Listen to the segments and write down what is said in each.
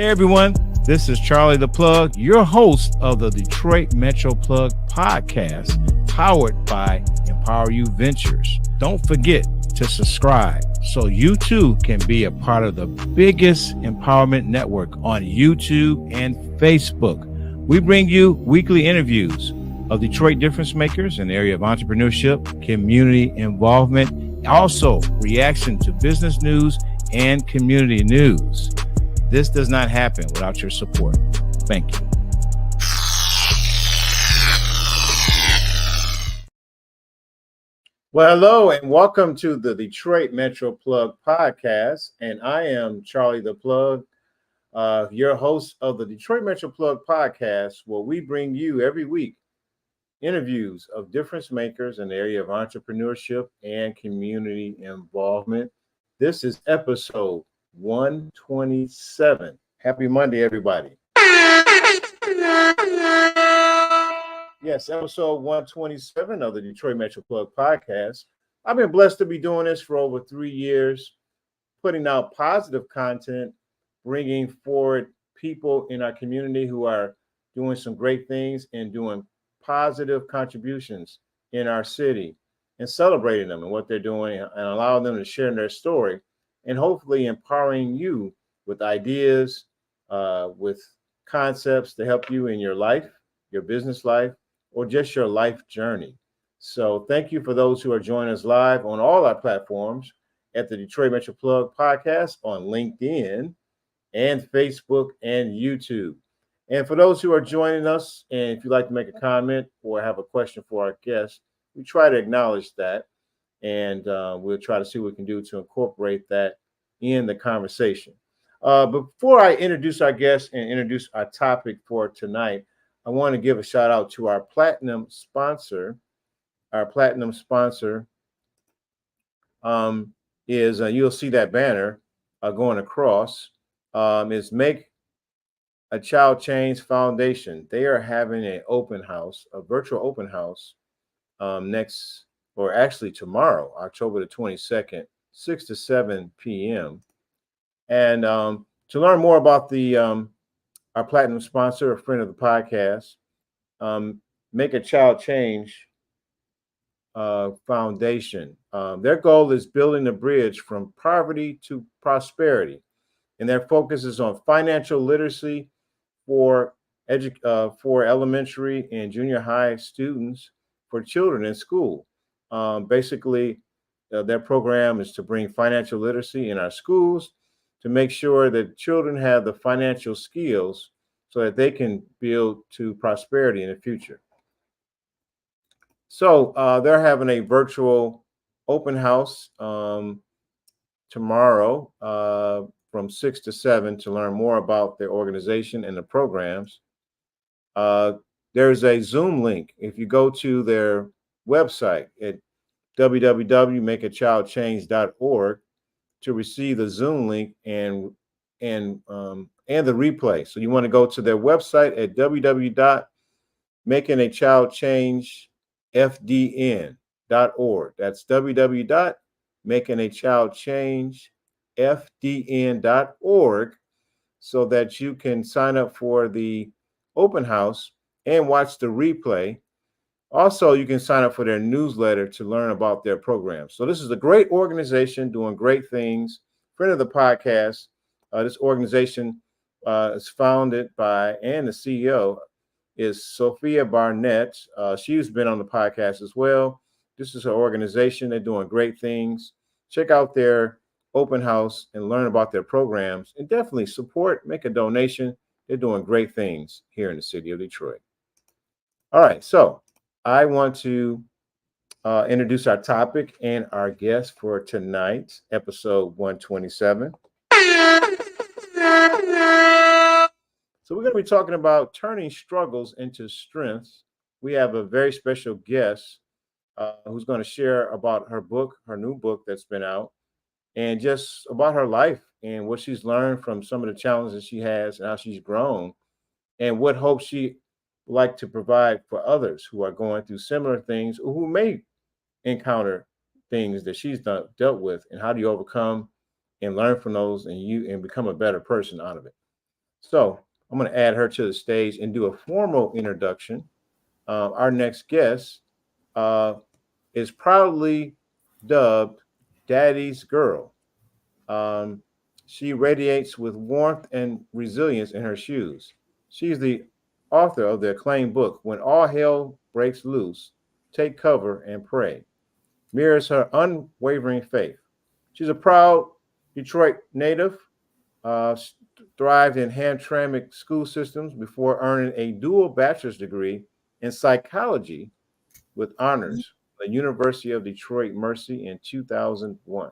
Hey everyone, this is Charlie the Plug, your host of the Detroit Metro Plug podcast, powered by Empower You Ventures. Don't forget to subscribe so you too can be a part of the biggest empowerment network on YouTube and Facebook. We bring you weekly interviews of Detroit difference makers in the area of entrepreneurship, community involvement, also reaction to business news and community news. This does not happen without your support. Thank you. Well, hello and welcome to the Detroit Metro Plug podcast. And I am Charlie the Plug, your host of the Detroit Metro Plug podcast, where we bring you every week interviews of difference makers in the area of entrepreneurship and community involvement. This is episode 127. Happy Monday, everybody. Yes, episode 127 of the Detroit Metro Plug podcast. I've been blessed to be doing this for over 3 years, putting out positive content, bringing forward people in our community who are doing some great things and doing positive contributions in our city and celebrating them and what they're doing and allowing them to share their story and hopefully empowering you with ideas, with concepts to help you in your life, your business life, or just your life journey. So thank you for those who are joining us live on all our platforms at the Detroit Metro Plug podcast on LinkedIn and Facebook and YouTube. And for those who are joining us, and if you'd like to make a comment or have a question for our guests, we try to acknowledge that. And we'll try to see what we can do to incorporate that in the conversation. Before I introduce our guests and introduce our topic for tonight, I want to give a shout out to our platinum sponsor. Our platinum sponsor is, you'll see that banner going across, is Make a Child Change Foundation. They are having an open house, a virtual open house tomorrow, October the 22nd, 6 to 7 p.m. And to learn more about our platinum sponsor, a friend of the podcast, Make a Child Change Foundation. Their goal is building a bridge from poverty to prosperity. And their focus is on financial literacy for elementary and junior high students, for children in school. Basically, their program is to bring financial literacy in our schools to make sure that children have the financial skills so that they can build to prosperity in the future. So they're having a virtual open house tomorrow from 6 to 7 to learn more about their organization and the programs. There's a Zoom link. If you go to their website at www.makeachildchange.org to receive the Zoom link and the replay. So you want to go to their website at www.makingachildchangefdn.org. That's www.makingachildchangefdn.org, so that you can sign up for the open house and watch the replay. Also, you can sign up for their newsletter to learn about their programs. So this is a great organization doing great things. Friend of the podcast, this organization is founded by, and the CEO is Sophia Barnett. She's been on the podcast as well. This is her organization. They're doing great things. Check out their open house and learn about their programs, and definitely support, make a donation. They're doing great things here in the city of Detroit. All right, so I want to introduce our topic and our guest for tonight, episode 127. So we're going to be talking about turning struggles into strengths. We have a very special guest who's going to share about her book, her new book that's been out, and just about her life and what she's learned from some of the challenges she has and how she's grown, and what hope she would like to provide for others who are going through similar things or who may encounter things that she's dealt with, and how do you overcome and learn from those and become a better person out of it. So I'm going to add her to the stage and do a formal introduction. Our next guest uh, is proudly dubbed Daddy's Girl. Um, she radiates with warmth and resilience in her shoes. She's the author of the acclaimed book, When All Hell Breaks Loose, Take Cover and Pray, mirrors her unwavering faith. She's a proud Detroit native, uh, thrived in Hamtramck school systems before earning a dual bachelor's degree in psychology with honors at the University of Detroit Mercy in 2001.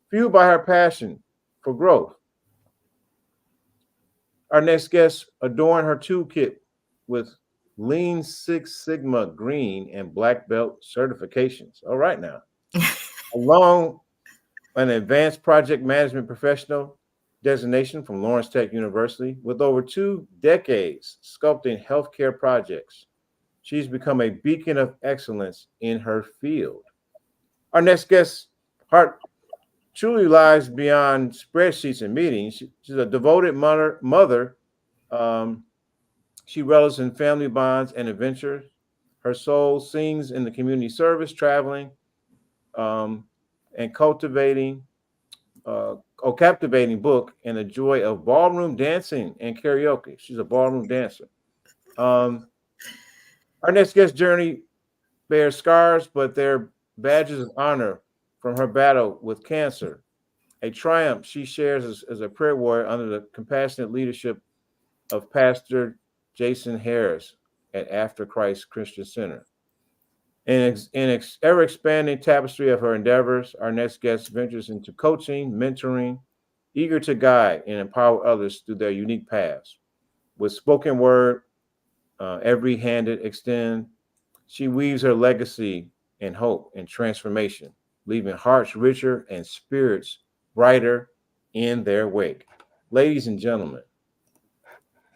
Fueled by her passion for growth, our next guest adorned her toolkit with Lean Six Sigma Green and Black Belt certifications. All right, now, along an advanced project management professional designation from Lawrence Tech University with over 2 decades sculpting healthcare projects. She's become a beacon of excellence in her field. Our next guest heart truly lies beyond spreadsheets and meetings. She's a devoted mother. Um, she relishes in family bonds and adventures. Her soul sings in the community service, traveling, um, and cultivating captivating book and the joy of ballroom dancing and karaoke. She's a ballroom dancer. Um, our next guest journey bears scars, but they're badges of honor from her battle with cancer, a triumph she shares as a prayer warrior under the compassionate leadership of Pastor Jason Harris at After Christ Christian Center. In ever expanding tapestry of her endeavors, our next guest ventures into coaching, mentoring, eager to guide and empower others through their unique paths. With spoken word, every handed extend, she weaves her legacy and hope and transformation, leaving hearts richer and spirits brighter in their wake. Ladies and gentlemen,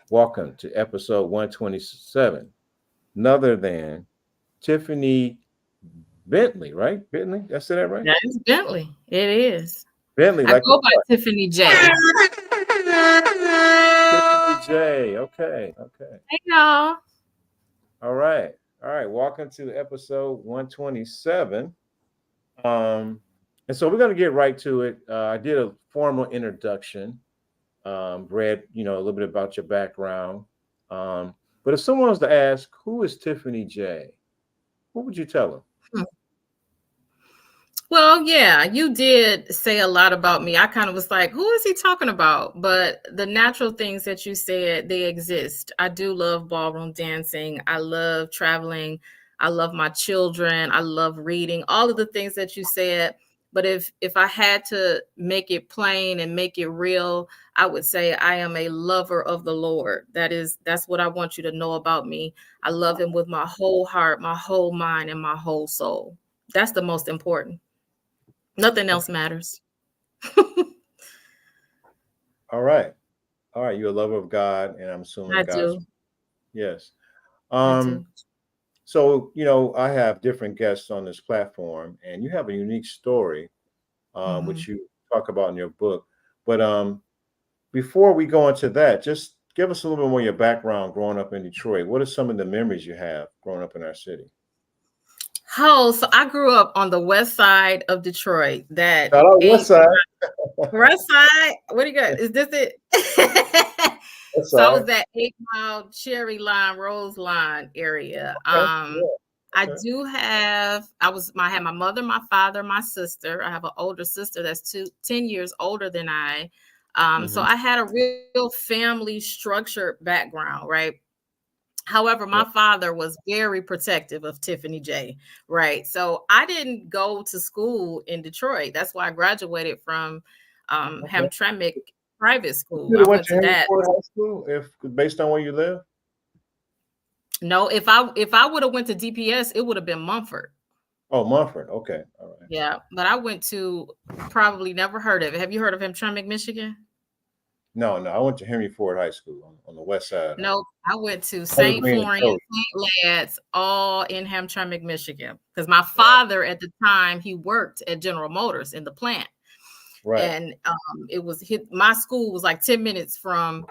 welcome to episode 127, none other than Tiffany Bentley, right? Bentley, did I say that right? That is Bentley. It is. Bentley, I like go by Tiffany J. Tiffany J. Okay, okay. Hey, y'all. All right. All right. Welcome to episode 127. And so we're going to get right to it. I did a formal introduction, read, a little bit about your background. But if someone was to ask, who is Tiffany J? What would you tell them? Well, yeah, you did say a lot about me. I kind of was like, who is he talking about? But the natural things that you said, they exist. I do love ballroom dancing. I love traveling. I love my children. I love reading, all of the things that you said. But if I had to make it plain and make it real, I would say I am a lover of the Lord. That's what I want you to know about me. I love him with my whole heart, my whole mind, and my whole soul. That's the most important. Nothing else matters. All right. All right. You're a lover of God, and I'm assuming I God's. do. Yes. I do. So, I have different guests on this platform, and you have a unique story, which you talk about in your book. But before we go into that, just give us a little bit more of your background growing up in Detroit. What are some of the memories you have growing up in our city? Oh, so I grew up on the west side of Detroit. That Shout out West Side. West side. What do you got? Is this it? West So I was Side. that 8 Mile, Cherry Line, Rose Line area. Okay. Yeah. I Okay. do have. I had my mother, my father, my sister. I have an older sister that's 10 years older than I. So I had a real family structured background, right? However, Yeah. my father was very protective of Tiffany J. Right. So I didn't go to school in Detroit. That's why I graduated from Okay. Hamtramck private school. You I went went to to Henry that. Ford High School, if based on where you live? No, if I would have went to DPS, it would have been Mumford. Oh, Mumford. Okay. All right. Yeah, but I went to probably never heard of it. Have you heard of Hamtramck, Michigan? No, I went to Henry Ford High School on the west side. No, I went to St. Evergreen and Florian, Philly. St. Lads, all in Hamtramck, Michigan. Because my father at the time, he worked at General Motors in the plant. Right. And my school was like 10 minutes from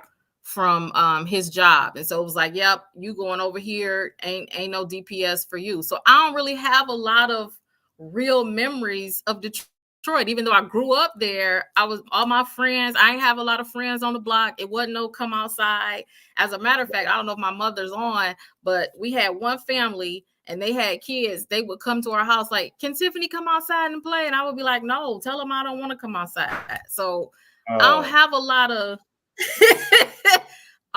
from his job. And so it was like, yep, you going over here, ain't no DPS for you. So I don't really have a lot of real memories of Detroit. Even though I grew up there, I was all my friends. I ain't have a lot of friends on the block. It wasn't no come outside. As a matter of fact, I don't know if my mother's on, but we had one family and they had kids. They would come to our house like, can Tiffany come outside and play? And I would be like, no, tell them I don't want to come outside. So I don't have a lot of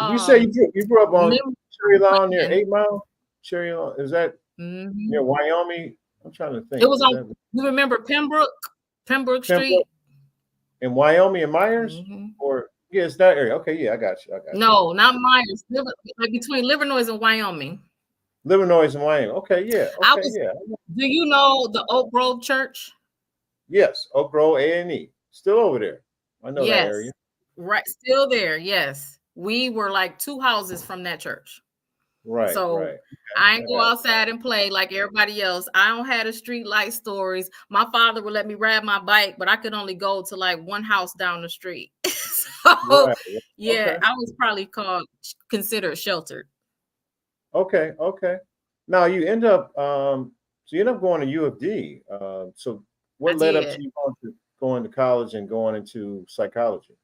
you say you grew up on Cherry Lawn near 8 Mile? Cherry Lawn, is that near Wyoming? I'm trying to think. It was on, you remember Pembroke Street? In Wyoming and Myers? Or yeah, it's that area. Okay, yeah, I got you. No, not Myers. Like between Livernois and Wyoming. Livernois and Wyoming. Okay, yeah. Okay, yeah. Do you know the Oak Grove Church? Yes, Oak Grove A&E. Still over there. I know that area. Right, still there. Yes, we were like 2 houses from that church. Right. So right. I ain't go outside and play like everybody else. I don't have the street light stories. My father would let me ride my bike, but I could only go to like one house down the street. So yeah, I was probably considered sheltered. Okay. Now you end up going to U of D. So what led up to you going to college and going into psychology?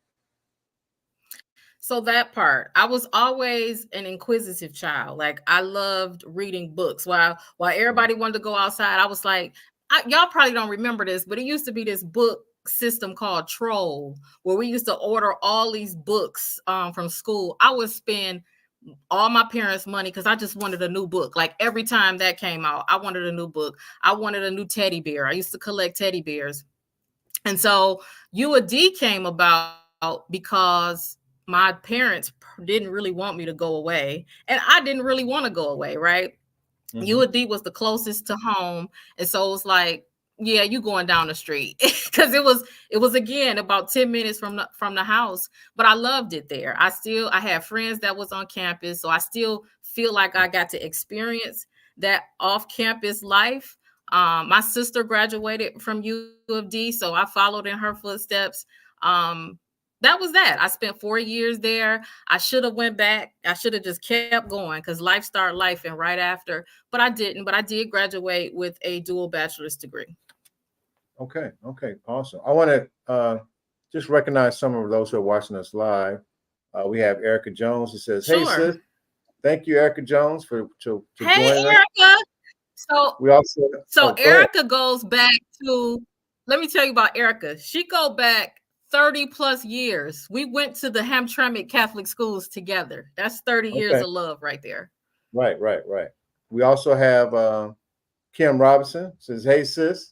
So that part, I was always an inquisitive child. Like I loved reading books. While everybody wanted to go outside, I was like, y'all probably don't remember this, but it used to be this book system called Troll, where we used to order all these books from school. I would spend all my parents' money because I just wanted a new book. Like every time that came out, I wanted a new book. I wanted a new teddy bear. I used to collect teddy bears. And so U of D came about because my parents didn't really want me to go away. And I didn't really want to go away, right? U of D was the closest to home. And so it was like, yeah, you going down the street. Because it was again about 10 minutes from the house. But I loved it there. I had friends that was on campus. So I still feel like I got to experience that off-campus life. My sister graduated from U of D, so I followed in her footsteps. That was that. I spent 4 years there. I should have went back. I should have just kept going because life started life and right after, but I didn't. But I did graduate with a dual bachelor's degree. Okay, awesome. I want to just recognize some of those who are watching us live. We have Erica Jones who says, "Hey sis, thank you, Erica Jones, for joining Erica. us." So Erica goes back to. Let me tell you about Erica. She go back 30 plus years. We went to the Hamtramck Catholic schools together. That's 30 years of love right there. Right. We also have Kim Robinson says, "Hey sis."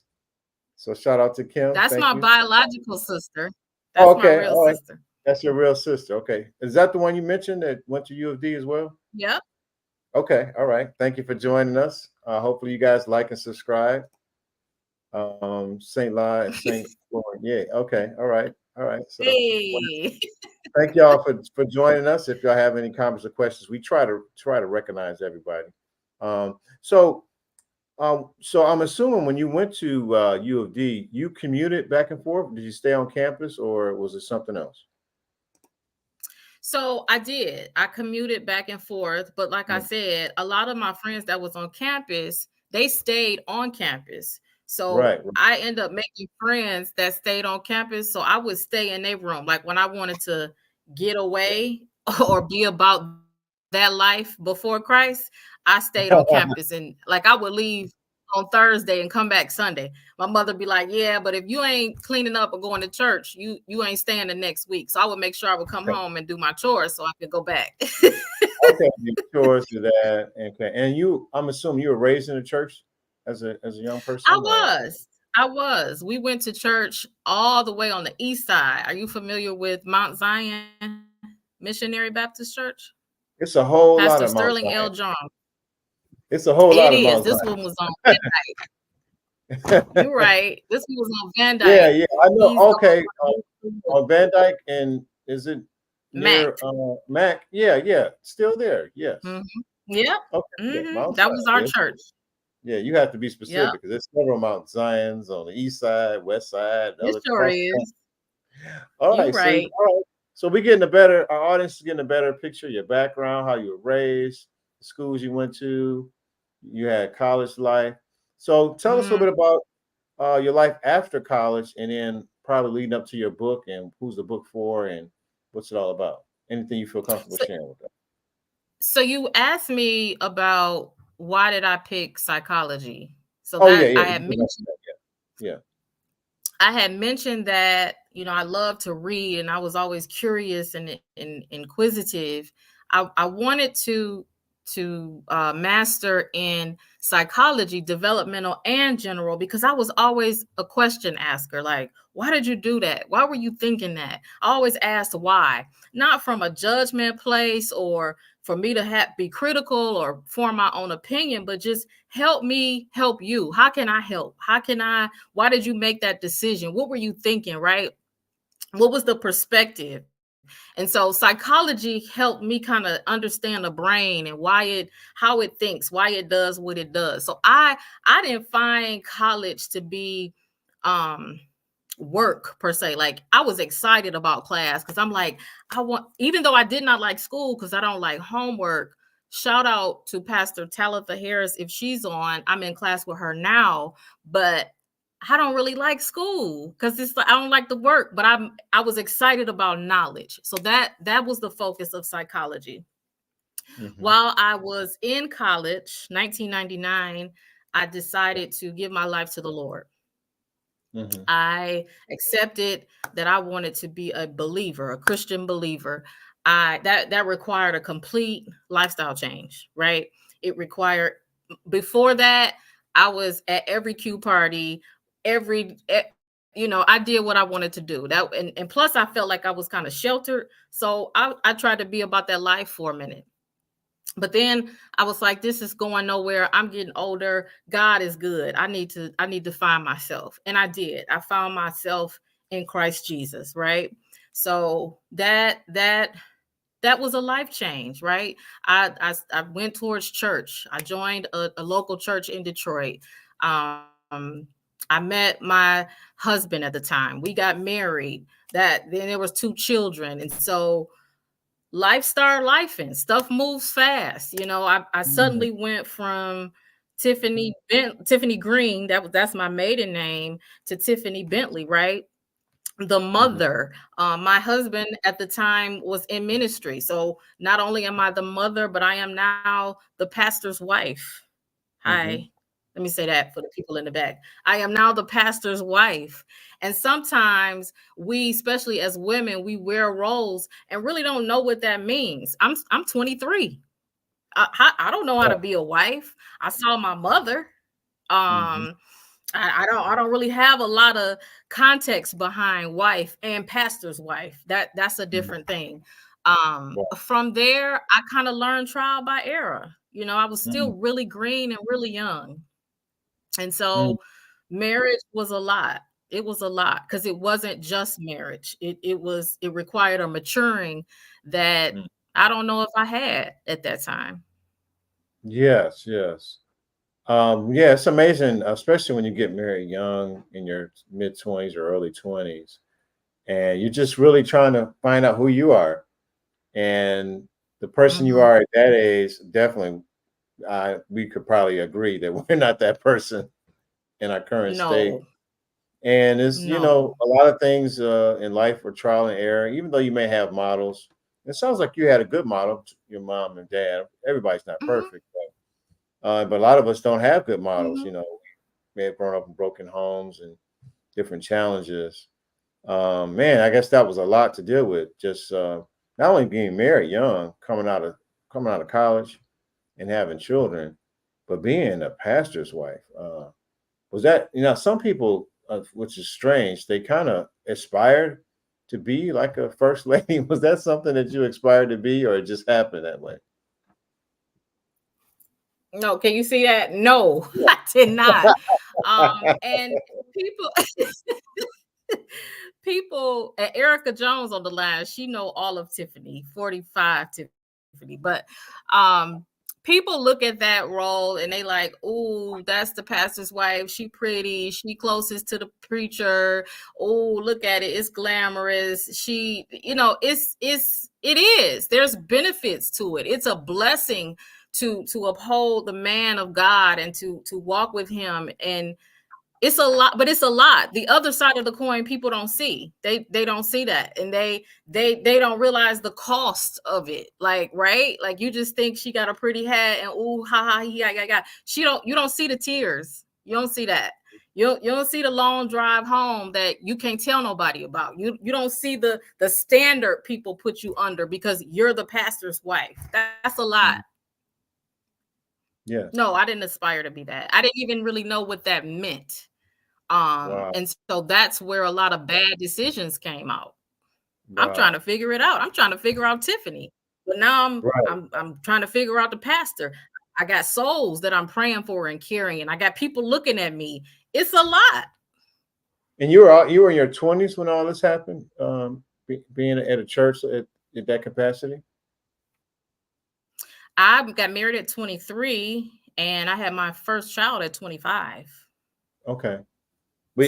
So shout out to Kim. That's my biological sister. That's my real sister. That's your real sister. Okay. Is that the one you mentioned that went to U of D as well? Yep. Okay. All right. Thank you for joining us. Hopefully you guys like and subscribe. St. Lai and St. Lord. Yeah. Okay. All right. So thank y'all for joining us. If y'all have any comments or questions, we try to recognize everybody. So I'm assuming when you went to U of D, you commuted back and forth. Did you stay on campus or was it something else? So I did. I commuted back and forth, but like I said, a lot of my friends that was on campus, they stayed on campus. So I end up making friends that stayed on campus. So I would stay in their room. Like when I wanted to get away or be about that life before Christ, I stayed on campus. And like I would leave on Thursday and come back Sunday. My mother be like, yeah, but if you ain't cleaning up or going to church, you ain't staying the next week. So I would make sure I would come home and do my chores so I could go back. Okay, chores to that. Okay. And I'm assuming you were raised in the church as a young person? I was. We went to church all the way on the east side. Are you familiar with Mount Zion Missionary Baptist Church? It's a whole lot of Pastor Sterling L. John. It's a whole lot of Mount Zion. This one was on Van Dyke. You're right. This one was on Van Dyke. Yeah. I know. Okay. On Van Dyke, and is it near Mac? Yeah. Still there. Yes. Yeah. Okay. That was our church. Yeah, you have to be specific because there's several Mount Zions on the east side, west side. It sure is. All right. Right. All right. So we getting a better, our audience is getting a better picture of your background, how you were raised, the schools you went to, you had college life. So tell us a Mm. little bit about your life after college, and then probably leading up to your book, and who's the book for, and what's it all about. Anything you feel comfortable So, sharing with us. so you asked me about why did I pick psychology? So Oh yeah, that yeah. I You had can mentioned. mention that. Yeah, I had mentioned that, I love to read and I was always curious and inquisitive. I wanted to master in psychology, developmental and general, because I was always a question asker. Like, why did you do that? Why were you thinking that? I always asked why, not from a judgment place or for me to be critical or form my own opinion, but just help me help you. How can I help? Why did you make that decision? What were you thinking, right? What was the perspective? And so psychology helped me kind of understand the brain and how it thinks, why it does what it does. So I didn't find college to be um work per se. Like, I was excited about class because I'm like, even though I did not like school because I don't like homework. Shout out to Pastor Talitha Harris. If she's on, I'm in class with her now, but I don't really like school because it's I don't like the work, but I was excited about knowledge. So that was the focus of psychology. hmm While I was in college, 1999, I decided to give my life to the Lord. hmm I accepted that I wanted to be a believer, a Christian believer. That required a complete lifestyle change, right? It required Before that, I was at every Q party, I did what I wanted to do. And plus I felt like I was kind of sheltered. So I tried to be about that life for a minute. But then I was like, this is going nowhere. I'm getting older. God is good. I need to find myself. And I did. I found myself in Christ Jesus, right? So that was a life change, right? I went towards church. I joined a local church in Detroit. I met my husband at the time. We got married. Then there was 2 children. And so life started life and stuff moves fast. I hmm suddenly went from Tiffany Green, that's my maiden name, to Tiffany Bentley, right? The hmm mother. My husband at the time was in ministry. So not only am I the mother, but I am now the pastor's wife. hmm Hi. Let me say that for the people in the back. I am now the pastor's wife. And sometimes we, especially as women, we wear roles and really don't know what that means. I'm 23. I don't know how to be a wife. I saw my mother. hmm Um, I don't really have a lot of context behind wife and pastor's wife. That's a hmm different thing. Right. From there, I kind of learned trial by error. I was Mhm. still really green and really young. And Mm, so marriage was a lot. It was a lot because it wasn't just marriage. It required a maturing that mm. I don't know if I had at that time. Yes, yes. Yeah, it's amazing, especially when you get married young in your mid 20s or early 20s, and you're just really trying to find out who you are. And the person you Mhm. are at that age, definitely, we could probably agree that we're not that person in our current state. No, And it's, no. a lot of things in life are trial and error, even though you may have models. It sounds like you had a good model, your mom and dad. Everybody's not Mhm, perfect, but a lot of us don't have good models. mhm. We may have grown up in broken homes and different challenges. Man, I guess that was a lot to deal with. Just not only being married young, coming out of college and having children, but being a pastor's wife. Was that, some people, which is strange, they kind of aspired to be like a first lady. Was that something that you aspired to be, or it just happened that way? No, can you see that? No, I did not. And people people, Erica Jones on the line, she know all of Tiffany, 45 Tiffany. But um people look at that role and they like, oh, that's the pastor's wife. She pretty. She closest to the preacher. Oh, look at it. It's glamorous. She, it is. There's benefits to it. It's a blessing to uphold the man of God and to walk with him. And it's a lot, but it's a lot. The other side of the coin, people don't see. They don't see that, and they don't realize the cost of it. Like, right? Like, you just think she got a pretty hat and ooh, ha ha, yeah. You don't see the tears. You don't see that. You don't see the long drive home that you can't tell nobody about. You don't see the standard people put you under because you're the pastor's wife. That's a lot. Yeah. No, I didn't aspire to be that. I didn't even really know what that meant. Wow. And so that's where a lot of bad decisions came out. Wow. I'm trying to figure it out. I'm trying to figure out Tiffany, but now I'm trying to figure out the pastor. I got souls that I'm praying for and carrying. I got people looking at me. It's a lot. And you were in your 20s when all this happened, being at a church at that capacity? I got married at 23 and I had my first child at 25. Okay.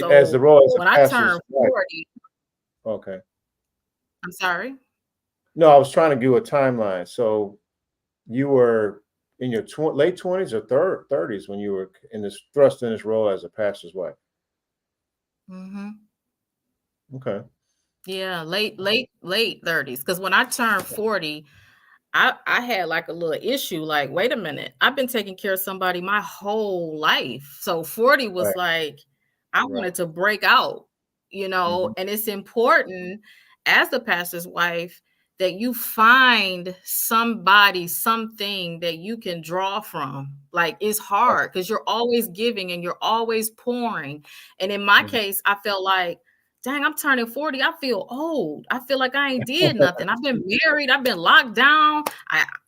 So as the role as when I turned 40. Okay. I'm sorry? No, I was trying to do a timeline. So you were in your late 20s or 30s when you were thrust in this role as a pastor's wife. Mm-hmm. Okay. Yeah, late 30s. Because when I turned 40, I had like a little issue. Like, wait a minute, I've been taking care of somebody my whole life. So 40 was like, I wanted to break out, Mm-hmm. and it's important as the pastor's wife that you find somebody, something that you can draw from. Like, it's hard because you're always giving and you're always pouring. And in my case, I felt like, dang, I'm turning 40. I feel old. I feel like I ain't did nothing. I've been married. I've been locked down.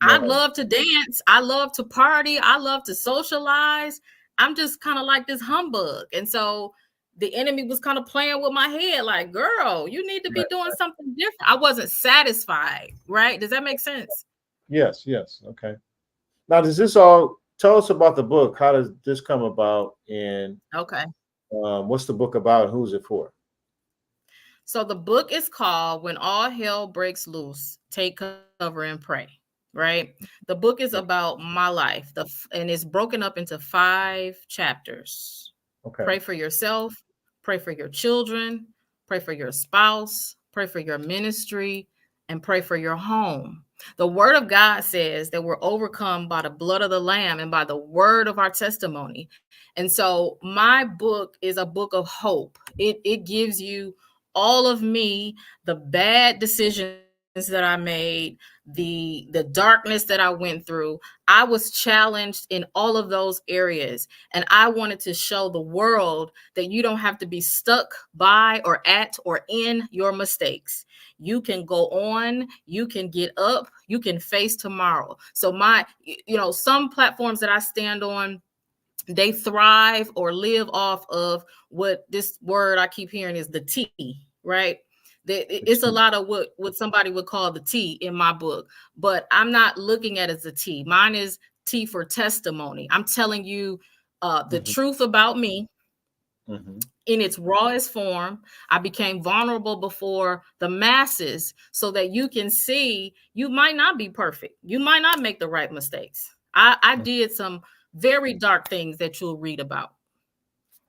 I love to dance. I love to party. I love to socialize. I'm just kind of like this humbug. And so the enemy was kind of playing with my head like, girl, you need to be doing something different. I wasn't satisfied. Right? Does that make sense? Yes. Okay. Now, does this all tell us about the book? How does this come about? And what's the book about? And who's it for? So the book is called When All Hell Breaks Loose, Take Cover and Pray, right? The book is about my life, and it's broken up into 5 chapters. Okay. Pray for yourself, pray for your children, pray for your spouse, pray for your ministry, and pray for your home. The word of God says that we're overcome by the blood of the Lamb and by the word of our testimony. And so my book is a book of hope. It gives you all of me, the bad decisions that I made, the darkness that I went through. I was challenged in all of those areas. And I wanted to show the world that you don't have to be stuck by or at or in your mistakes. You can go on, you can get up, you can face tomorrow. So some platforms that I stand on, they thrive or live off of what this word I keep hearing is the T, right? It's a lot of what somebody would call the T in my book, but I'm not looking at it as a T. Mine is T for testimony. I'm telling you the truth about me in its rawest form. I became vulnerable before the masses so that you can see you might not be perfect. You might not make the right mistakes. I did some very dark things that you'll read about.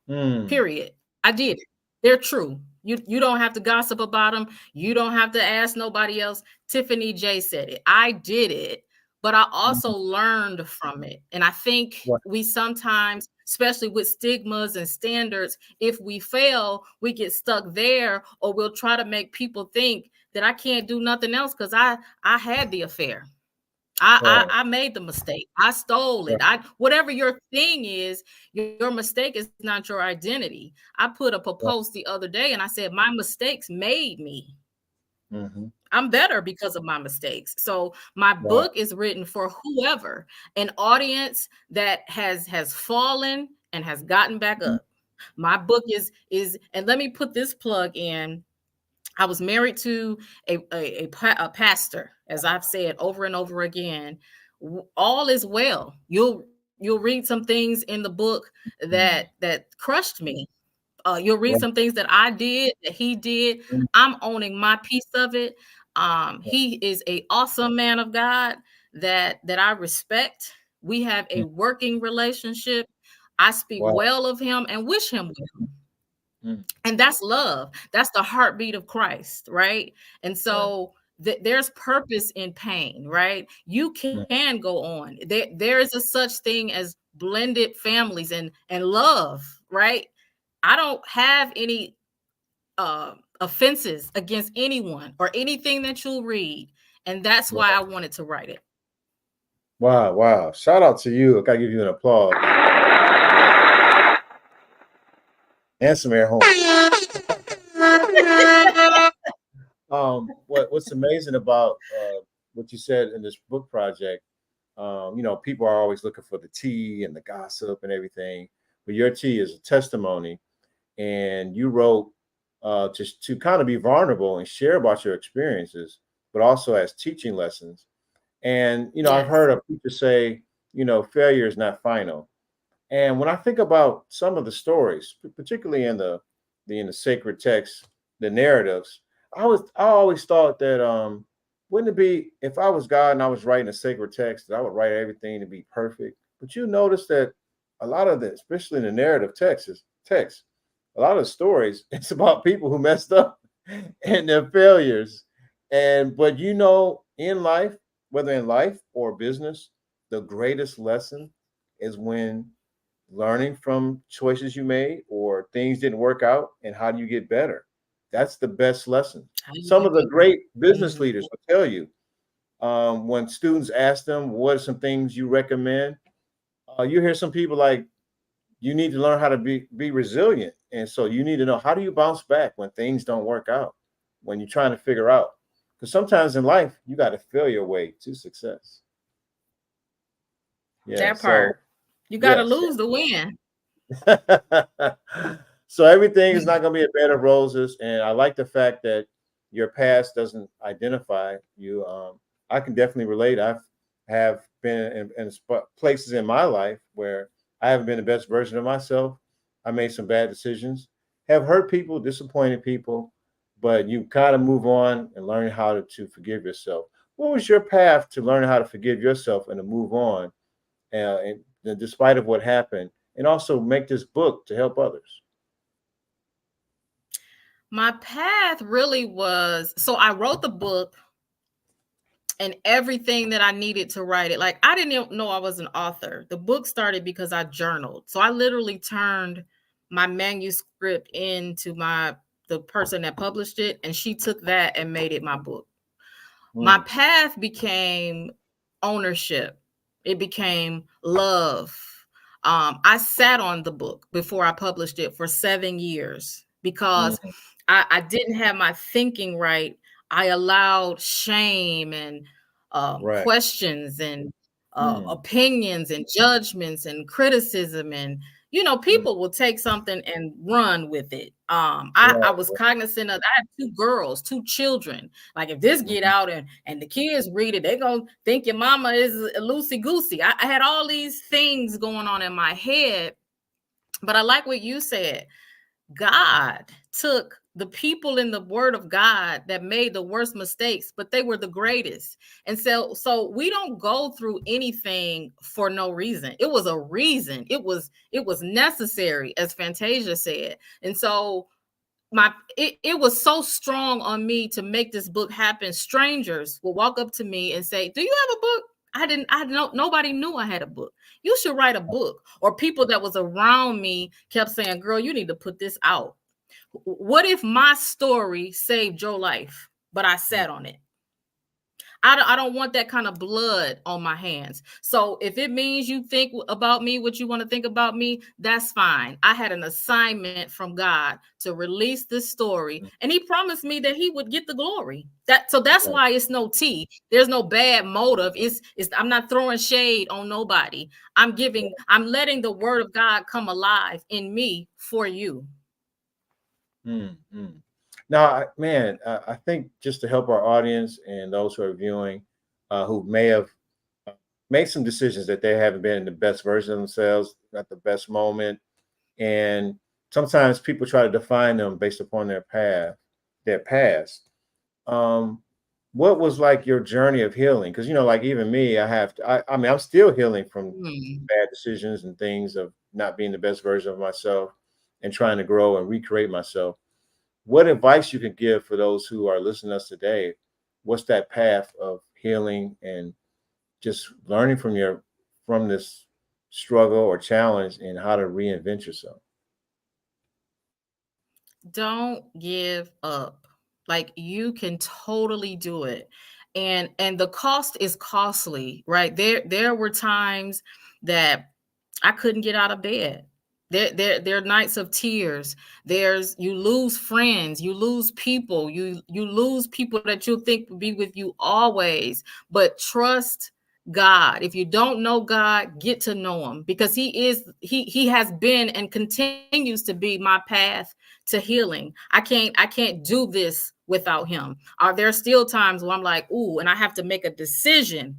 Period. I did it. They're true. You don't have to gossip about them. You don't have to ask nobody else. Tiffany J said it. I did it, but I also learned from it. And I think we sometimes, especially with stigmas and standards, if we fail, we get stuck there, or we'll try to make people think that I can't do nothing else because I had the affair. I made the mistake. I stole it. Whatever your thing is, your mistake is not your identity. I put up a post the other day and I said, my mistakes made me. I'm better because of my mistakes. So my book is written for whoever, an audience that has fallen and has gotten back up. My book is, and let me put this plug in. I was married to a pastor, as I've said over and over again. all is well. You'll read some things in the book that crushed me. You'll read Right. some things that I did, that he did. I'm owning my piece of it. He is a awesome man of God that I respect. We have a working relationship. I speak Wow. well of him and wish him well. Mm. And that's love. That's the heartbeat of Christ, right? And Right. so there's purpose in pain, right? You Mm. can go on. There is a such thing as blended families and love, right? I don't have any offenses against anyone or anything that you'll read, and that's why I wanted to write it. Wow. Wow. Shout out to you. I gotta give you an applause. And some air horns. What's amazing about what you said in this book project, people are always looking for the tea and the gossip and everything, but your tea is a testimony, and you wrote just to kind of be vulnerable and share about your experiences, but also as teaching lessons. And I've Yes. heard a teacher say, failure is not final. And when I think about some of the stories, particularly in the sacred texts, the narratives, I always thought that wouldn't it be if I was God and I was writing a sacred text that I would write everything to be perfect. But you notice that a lot of the, especially in the narrative text, a lot of the stories, it's about people who messed up and their failures. And but in life, whether in life or business, the greatest lesson is when learning from choices you made or things didn't work out, and how do you get better. That's the best lesson. How you Some get of the better. great business Mhm. leaders will tell you, when students ask them what are some things you recommend, you hear some people like, you need to learn how to be resilient, and so you need to know, how do you bounce back when things don't work out, when you're trying to figure out, because sometimes in life you got to fail your way to success. Yeah, That so part. You got to yes. lose to win. So everything is not going to be a bed of roses, and I like the fact that your past doesn't identify you. I can definitely relate. Have been in places in my life where I haven't been the best version of myself. I made some bad decisions, have hurt people, disappointed people, but you kind of move on and learn how to forgive yourself. What was your path to learning how to forgive yourself and to move on, and despite of what happened, and also make this book to help others? My path really was, so I wrote the book and everything that I needed to write it. Like, I didn't even know I was an author. The book started because I journaled. So I literally turned my manuscript into the person that published it, and she took that and made it my book. My Mm. path became ownership. It became love. I sat on the book before I published it for 7 years because Mm. I didn't have my thinking right. I allowed shame and Right. questions and Mm. opinions and judgments and criticism, and Mm. people will take something and run with it. I Right. was cognizant of, I have two girls, two children. Like, if this get Mhm. out and the kids read it, they gonna think your mama is loosey goosey. I had all these things going on in my head, but I like what you said. God took the people in the word of God that made the worst mistakes, but they were the greatest. And so we don't go through anything for no reason. It was a reason. It was necessary, as Fantasia said. And so it was so strong on me to make this book happen. Strangers will walk up to me and say, "Do you have a book?" I don't, nobody knew I had a book. You should write a book. Or people that was around me kept saying, "Girl, you need to put this out." What if my story saved your life, but I Mm. sat on it? I don't want that kind of blood on my hands. So if it means you think about me what you want to think about me, that's fine. I had an assignment from God to release this story, Mm. and he promised me that he would get the glory. That's Right. why it's no tea. There's no bad motive. It's I'm not throwing shade on nobody. I'm letting the word of God come alive in me for you. Mm. Mm. Now, man, I think just to help our audience and those who are viewing, who may have make some decisions that they haven't been the best version of themselves at the best moment. And sometimes people try to define them based upon their past. Um, what was like your journey of healing? Because like even me, I mean, I'm still healing from Hmm. bad decisions and things of not being the best version of myself and trying to grow and recreate myself. What advice you could give for those who are listening to us today? What's that path of healing and just learning from this struggle or challenge and how to reinvent yourself? Don't give up. Like, you can totally do it. And the cost is costly, right? There were times that I couldn't get out of bed. There are nights of tears. You lose friends, you lose people, you lose people that you think will be with you always. But trust God. If you don't know God, get to know him, because he has been and continues to be my path to healing. I can't do this without him. Are there still times where I'm like, ooh, and I have to make a decision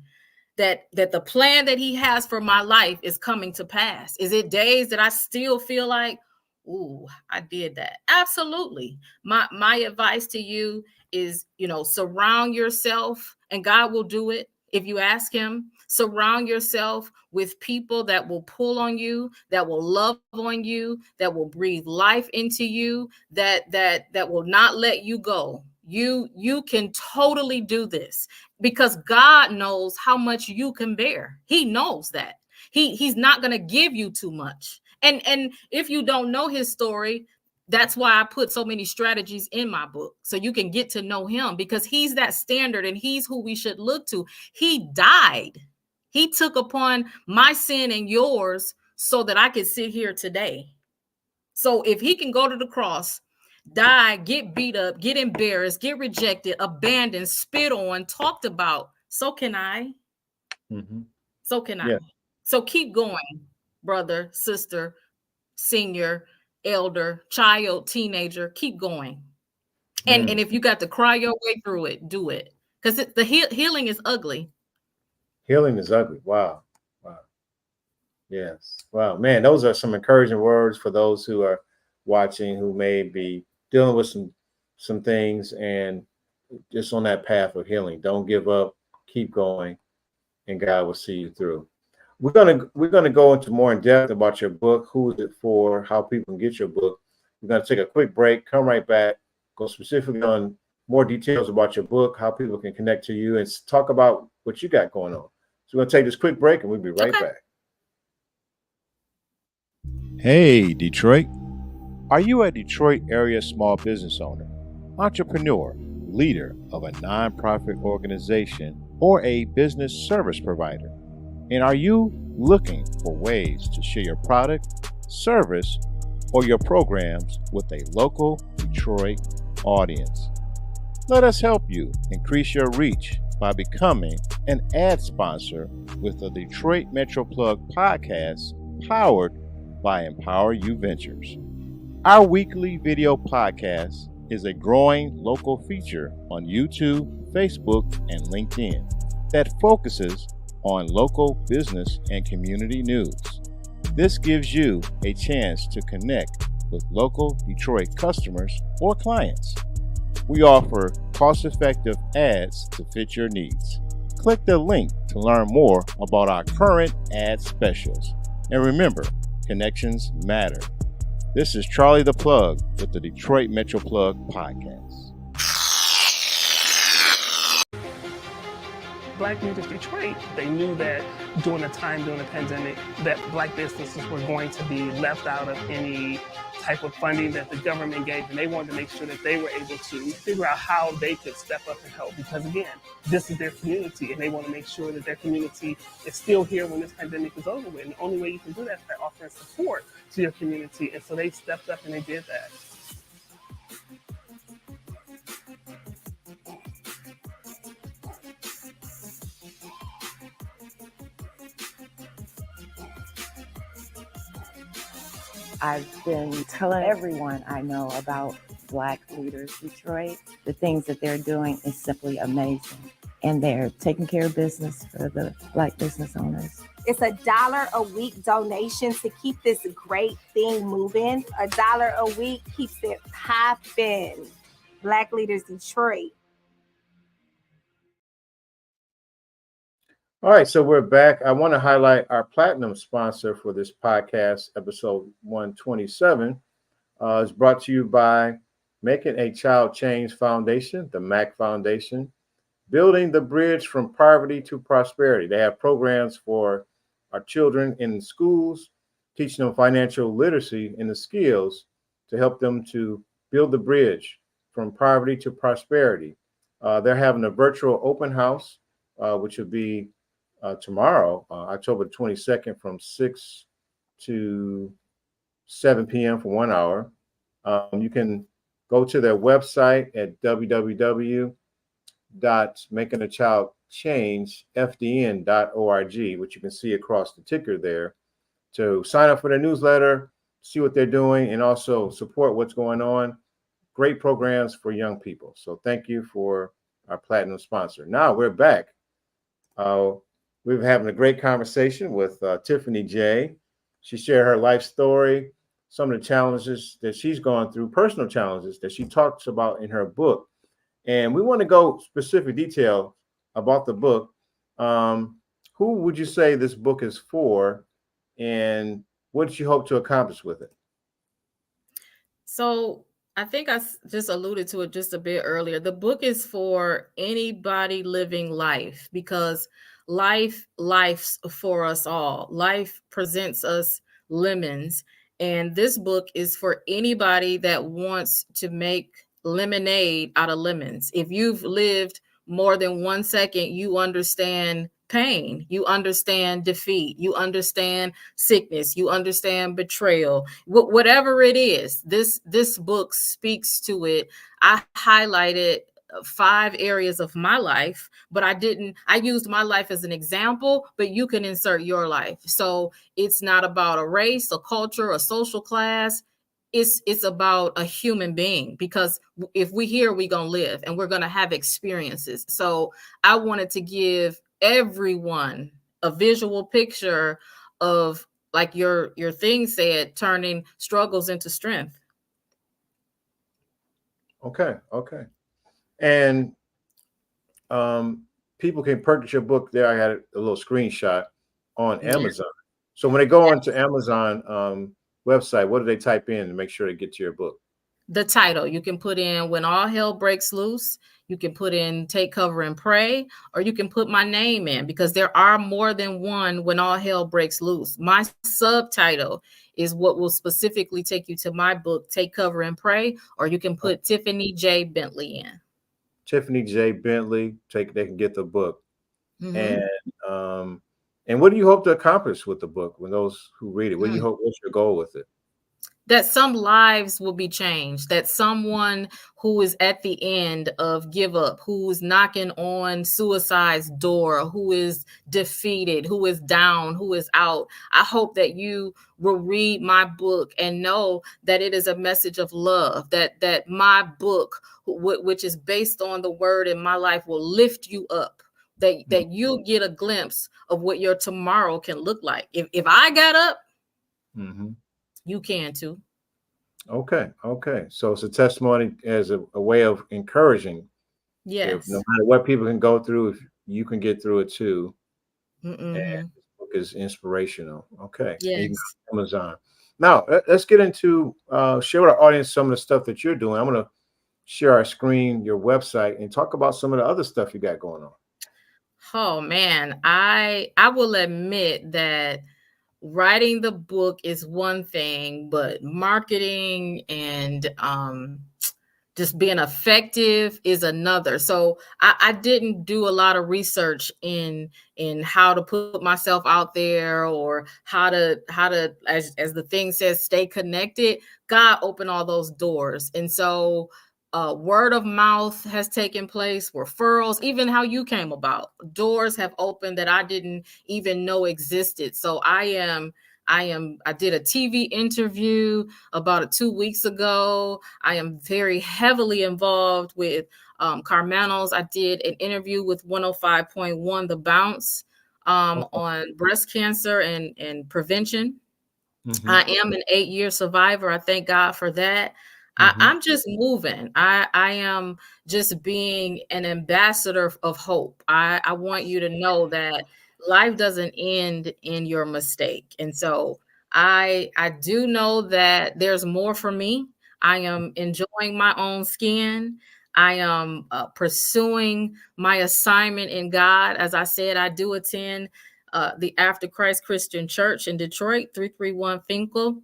that the plan that he has for my life is coming to pass? Is it days that I still feel like, ooh, I did that? Absolutely. My advice to you is, surround yourself, and God will do it if you ask him. Surround yourself with people that will pull on you, that will love on you, that will breathe life into you, that will not let you go. You can totally do this, because God knows how much you can bear. He knows that. He's not going to give you too much. And if you don't know his story, that's why I put so many strategies in my book, so you can get to know him, because he's that standard and he's who we should look to. He died. He took upon my sin and yours so that I could sit here today. So if he can go to the cross, die, get beat up, get embarrassed, get rejected, abandoned, spit on, talked about, so can I. Hmm. So can I. Yeah. So keep going, brother, sister, senior, elder, child, teenager. Keep going. And Mm. if you got to cry your way through it, do it. Because the healing is ugly. Healing is ugly. Wow. Wow. Yes. Wow, man, those are some encouraging words for those who are watching who may be dealing with some things and just on that path of healing. Don't give up. Keep going, and God will see you through. We're gonna go into more in depth about your book. Who is it for? How people can get your book. We're gonna take a quick break. Come right back. Go specifically on more details about your book, how people can connect to you, and talk about what you got going on. So we're gonna take this quick break, and we'll be right Okay. back. Hey, Detroit. Are you a Detroit area small business owner, entrepreneur, leader of a nonprofit organization, or a business service provider? And are you looking for ways to share your product, service, or your programs with a local Detroit audience? Let us help you increase your reach by becoming an ad sponsor with the Detroit Metro Plug podcast, powered by Empower You Ventures. Our weekly video podcast is a growing local feature on YouTube, Facebook, and LinkedIn that focuses on local business and community news. This gives you a chance to connect with local Detroit customers or clients. We offer cost-effective ads to fit your needs. Click the link to learn more about our current ad specials. And remember, connections matter. This is Charlie the Plug with the Detroit Metro Plug podcast. Black Leaders Detroit, they knew that during the pandemic, that Black businesses were going to be left out of any type of funding that the government gave, and they wanted to make sure that they were able to figure out how they could step up and help, because again, this is their community, and they want to make sure that their community is still here when this pandemic is over with. And the only way you can do that is by offering support to your community, and so they stepped up and they did that. I've been telling everyone I know about Black Leaders Detroit. The things that they're doing is simply amazing. and they're taking care of business for the Black business owners. It's $1 a week donation to keep this great thing moving. $1 a week keeps it popping. Black Leaders Detroit. All right, so we're back. I want to highlight our platinum sponsor for this podcast, episode 127. It's brought to you by Making a Child Change Foundation, the MAC Foundation, building the bridge from poverty to prosperity. They have programs for our children in schools, teaching them financial literacy and the skills to help them to build the bridge from poverty to prosperity. They're having a virtual open house, which will be tomorrow, October 22nd, from 6 to 7 p.m. for 1 hour. You can go to their website at www.makingachildchangefdn.org, which you can see across the ticker there, to sign up for their newsletter, see what they're doing, and also support what's going on. Great programs for young people. So thank you for our platinum sponsor. Now we're back. We've been having a great conversation with Tiffany J. She shared her life story, some of the challenges that she's gone through, personal challenges that she talks about in her book. And we want to go specific detail about the book. Who would you say this book is for, and what did you hope to accomplish with it? So I think I just alluded to it just a bit earlier. The book is for anybody living life, because life's for us all. Life presents us lemons. And this book is for anybody that wants to make lemonade out of lemons. If you've lived more than 1 second, you understand pain, you understand defeat, you understand sickness, you understand betrayal, whatever it is. This book speaks to it. I highlighted 5 areas of my life, but I used my life as an example, but you can insert your life. So it's not about a race, a culture, a social class. It's about a human being, because if we here, we're going to live and we're going to have experiences. So I wanted to give everyone a visual picture of, like your thing said, turning struggles into strength. Okay. And people can purchase your book there. I had a little screenshot on Amazon. So when they go onto Amazon website, what do they type in to make sure they get to your book? The title. You can put in When All Hell Breaks Loose. You can put in Take Cover and Pray, or you can put my name in, because there are more than one When All Hell Breaks Loose. My subtitle is what will specifically take you to my book, Take Cover and Pray, or you can put Tiffany J. Bentley in. Tiffany J. Bentley, they can get the book. Mm-hmm. And what do you hope to accomplish with the book when those who read it? What do you hope? What's your goal with it? That some lives will be changed, that someone who is at the end of give up, who is knocking on suicide's door, who is defeated, who is down, who is out. I hope that you will read my book and know that it is a message of love, that my book, which is based on the word in my life, will lift you up, that you get a glimpse of what your tomorrow can look like. If I got up, you can too. Okay. So it's a testimony as a way of encouraging. Yes. No matter what people can go through, if you can get through it too. Mm-hmm. And this book is inspirational. Okay. Yes. Amazon. Now let's get into share with our audience some of the stuff that you're doing. I'm going to share our screen, your website, and talk about some of the other stuff you got going on. Oh man, I will admit that writing the book is one thing, but marketing and just being effective is another. So I didn't do a lot of research in how to put myself out there, or how to as the thing says, stay connected. God opened all those doors. And so word of mouth has taken place, referrals, even how you came about. Doors have opened that I didn't even know existed. So I did a TV interview about 2 weeks ago. I am very heavily involved with Carmanos. I did an interview with 105.1 The Bounce on breast cancer and prevention. I am an 8-year survivor. I thank God for that. I'm just moving. I am just being an ambassador of hope. I want you to know that life doesn't end in your mistake. And so I do know that there's more for me. I am enjoying my own skin. I am pursuing my assignment in God. As I said, I do attend the After Christ Christian Church in Detroit, 331 Finkel,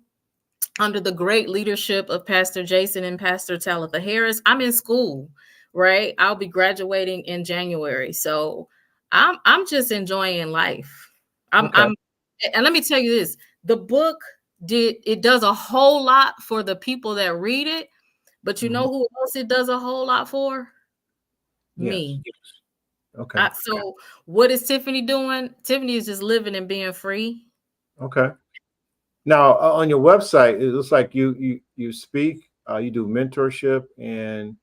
under the great leadership of Pastor Jason and Pastor Talitha Harris. I'm in school, right? I'll be graduating in January. So I'm just enjoying life. And let me tell you this, the book does a whole lot for the people that read it, but you know who else it does a whole lot for? Me. Okay. So what is Tiffany doing? Tiffany is just living and being free. Okay. Now on your website, it looks like you speak, you do mentorship, and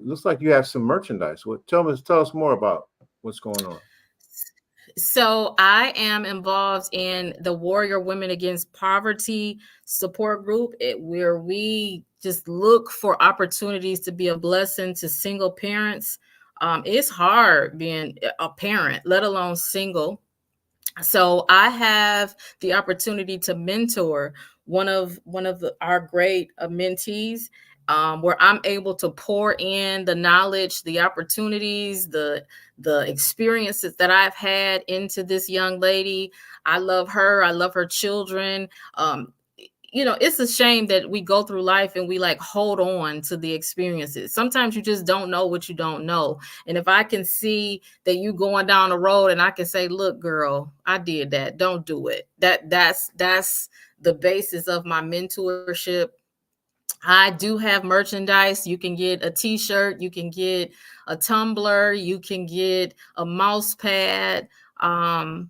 looks like you have some merchandise. Tell us more about what's going on. So I am involved in the Warrior Women Against Poverty support group, where we just look for opportunities to be a blessing to single parents. It's hard being a parent, let alone single. So I have the opportunity to mentor one of our great mentees, where I'm able to pour in the knowledge, the opportunities, the experiences that I've had into this young lady. I love her. I love her children. It's a shame that we go through life and we like hold on to the experiences. Sometimes you just don't know what you don't know. And if I can see that you going down the road and I can say, look, girl, I did that. Don't do it. That's the basis of my mentorship. I do have merchandise. You can get a t-shirt, you can get a tumbler, you can get a mouse pad.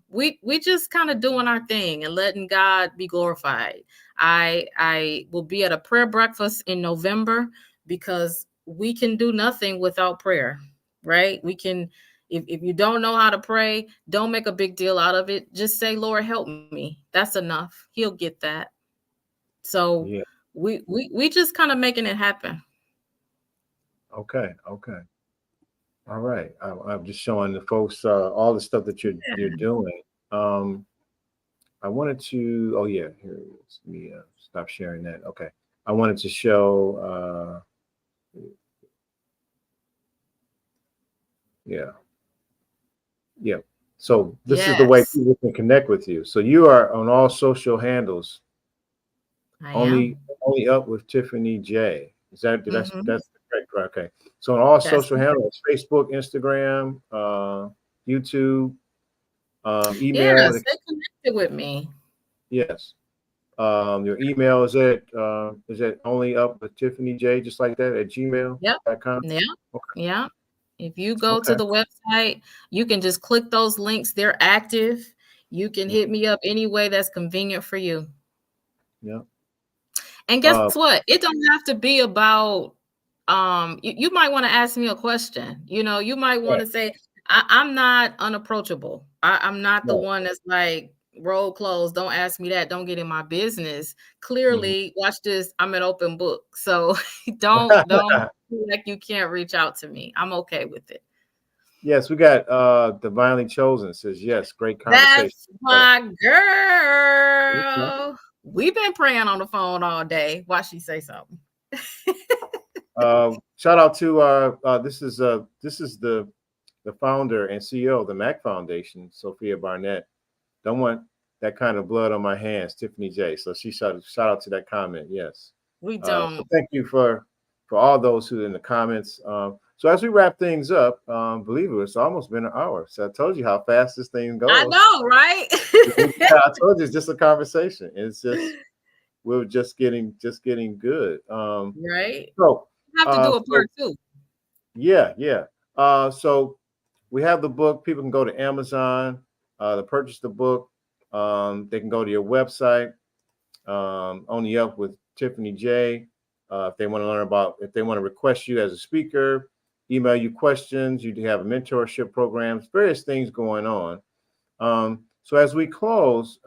We just kind of doing our thing and letting God be glorified. I will be at a prayer breakfast in November, because we can do nothing without prayer, right? We can, if you don't know how to pray, don't make a big deal out of it. Just say, Lord, help me. That's enough. He'll get that. So Yeah. we just kind of making it happen. Okay. All right. I'm just showing the folks all the stuff that you're doing. I wanted to. Oh yeah, here it is. Let me stop sharing that. Okay. I wanted to show. Yeah. So this is the way people can connect with you. So you are on all social handles. Only up with Tiffany J. Is that that's correct? Okay. So on all social handles, Facebook, Instagram, YouTube, email. Yes, stay connected with me. Yes. Your email is it only up with Tiffany J, just like that, at gmail.com? Yeah. Okay. Yeah. If you go to the website, you can just click those links. They're active. You can hit me up any way that's convenient for you. Yeah. And guess what? It don't have to be about, you might want to ask me a question. You might want to say, I'm not unapproachable. I'm not the one that's like, roll closed. Don't ask me that. Don't get in my business. Clearly, watch this. I'm an open book. So don't feel like you can't reach out to me. I'm okay with it. Yes, we got Divinely Chosen says, yes, great conversation. That's my girl. We've been praying on the phone all day. Why she say something? Shout out to this is the founder and CEO of the Mac Foundation, Sophia Barnett. Don't want that kind of blood on my hands, Tiffany J. So she shout out to that comment. Yes, we don't. So thank you for all those who in the comments. So as we wrap things up, believe it, it's almost been an hour. So I told you how fast this thing goes. I know, right? I told you it's just a conversation. We're just getting good. Right. So you have to do a part two. Yeah. So we have the book. People can go to Amazon to purchase the book. They can go to your website, Only Up with Tiffany J. If they want to learn if they want to request you as a speaker, email you questions. You do have mentorship programs, various things going on. So as we close,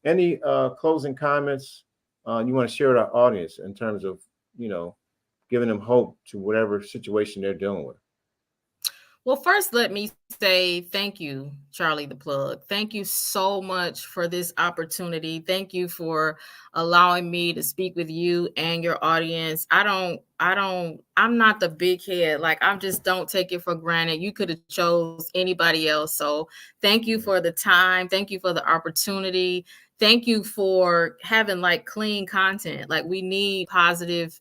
any closing comments you want to share with our audience in terms of, giving them hope to whatever situation they're dealing with? Well, first, let me say thank you, Charlie the Plug. Thank you so much for this opportunity. Thank you for allowing me to speak with you and your audience. I'm not the big head. Like, I just don't take it for granted. You could have chose anybody else. So thank you for the time. Thank you for the opportunity. Thank you for having like clean content. Like, we need positive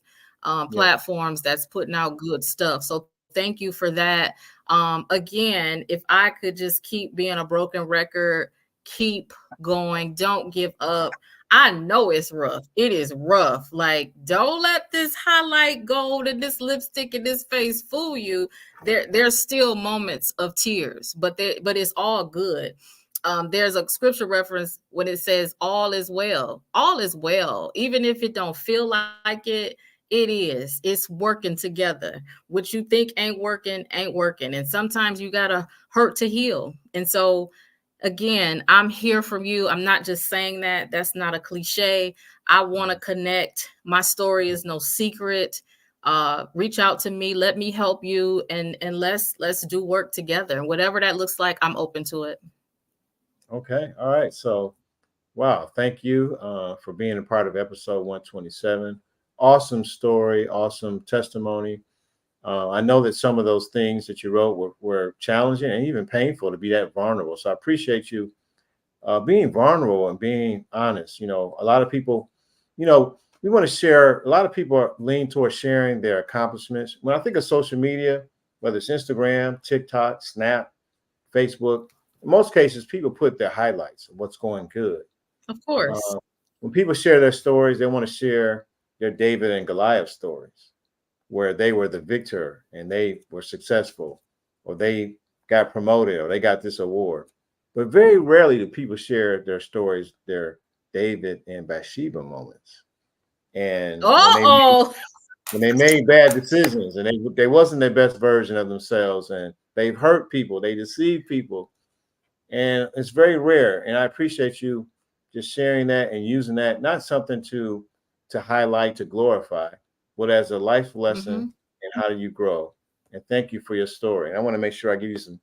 platforms that's putting out good stuff. So thank you for that. Again, if I could just keep being a broken record, keep going, don't give up. I know it's rough. It is rough. Like, don't let this highlight gold and this lipstick and this face fool you. There's still moments of tears, but it's all good. There's a scripture reference when it says all is well. All is well. Even if it don't feel like it, it is. It's working together. What you think ain't working. And sometimes you gotta hurt to heal. And so again, I'm here from you. I'm not just saying that. That's not a cliche. I want to connect. My story is no secret. Reach out to me. Let me help you. And let's do work together. And whatever that looks like, I'm open to it. Okay. All right. So, wow. Thank you for being a part of episode 127. Awesome story, awesome testimony. I know that some of those things that you wrote were challenging and even painful to be that vulnerable. So I appreciate you being vulnerable and being honest. A lot of people, we want to share. A lot of people lean towards sharing their accomplishments. When I think of social media, whether it's Instagram, TikTok, Snap, Facebook, in most cases, people put their highlights of what's going good. Of course. When people share their stories, they want to share their David and Goliath stories, where they were the victor and they were successful, or they got promoted, or they got this award. But very rarely do people share their stories, their David and Bathsheba moments. And when they made bad decisions and they wasn't their best version of themselves, and they've hurt people, they deceived people. And it's very rare. And I appreciate you just sharing that and using that, not something to highlight, to glorify, but as a life lesson and how do you grow. And thank you for your story. And I want to make sure I give you some.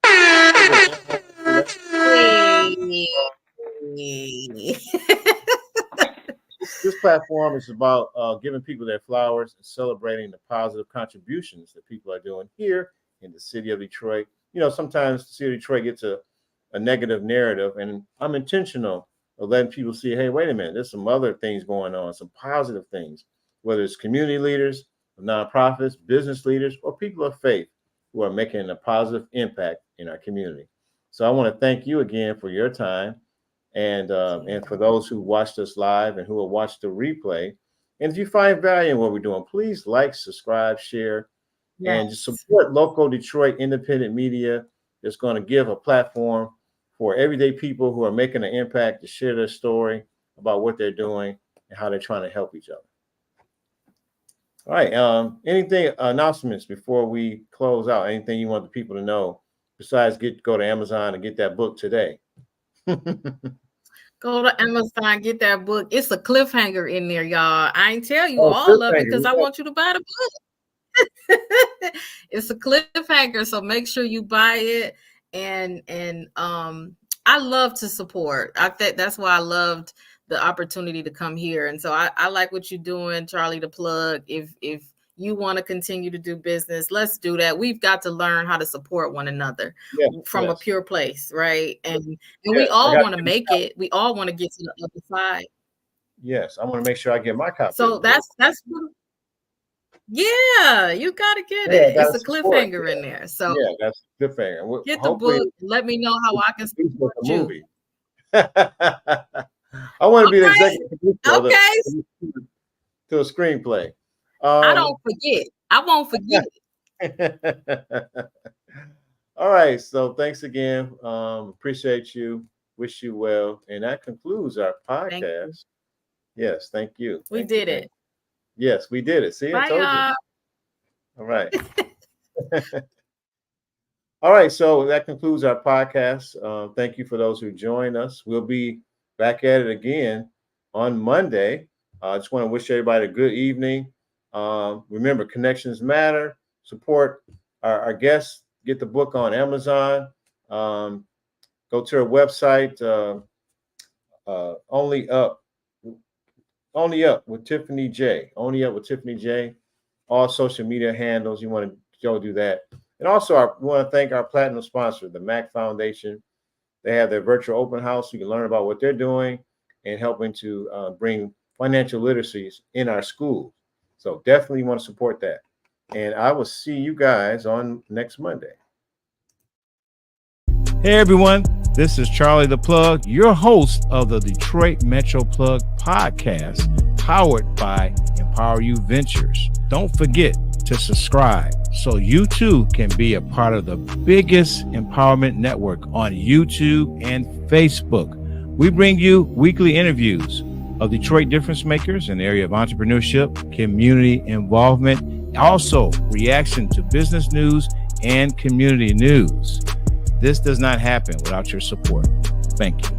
This platform is about giving people their flowers and celebrating the positive contributions that people are doing here in the city of Detroit. Sometimes the city of Detroit gets a negative narrative, and I'm intentional of letting people see, hey, wait a minute, there's some other things going on, some positive things, whether it's community leaders, nonprofits, business leaders, or people of faith who are making a positive impact in our community. So I want to thank you again for your time, and for those who watched us live and who will watch the replay. And if you find value in what we're doing, please like, subscribe, share, and just support local Detroit independent media that's going to give a platform for everyday people who are making an impact to share their story about what they're doing and how they're trying to help each other. All right. Anything announcements before we close out? Anything you want the people to know besides go to Amazon and get that book today? Go to Amazon, get that book. It's a cliffhanger in there, y'all. I ain't tell you all of it because I want you to buy the book. It's a cliffhanger, so make sure you buy it. And I love to support. I think that's why I loved the opportunity to come here. And so I like what you're doing, Charlie the Plug. If you want to continue to do business, let's do that. We've got to learn how to support one another from a pure place, right? And we all want to make it. We all want to get to the other side. Yes, I want to make sure I get my copy. So that's yeah, you gotta get it. It's a cliffhanger in there. So yeah, that's a cliffhanger. Get the book. Let me know how I can support you. Movie. I want to be the executive producer to a screenplay. I don't forget. I won't forget it. All right. So thanks again. Appreciate you. Wish you well. And that concludes our podcast. Yes. Thank you. We did it. Yes, we did it. See, I told you. All right. All right, so that concludes our podcast. Thank you for those who joined us. We'll be back at it again on Monday. I just want to wish everybody a good evening. Remember, connections matter. Support our guests. Get the book on Amazon. Go to our website, Only Up with Tiffany J. Only Up with Tiffany J. All social media handles. You want to go do that. And also, we want to thank our platinum sponsor, the Mac Foundation. They have their virtual open house. You can learn about what they're doing and helping to bring financial literacies in our schools. So definitely want to support that. And I will see you guys on next Monday. Hey, everyone. This is Charlie the Plug, your host of the Detroit Metro Plug podcast, powered by Empower You Ventures. Don't forget to subscribe so you too can be a part of the biggest empowerment network on YouTube and Facebook. We bring you weekly interviews of Detroit difference makers in the area of entrepreneurship, community involvement, also reaction to business news and community news. This does not happen without your support. Thank you.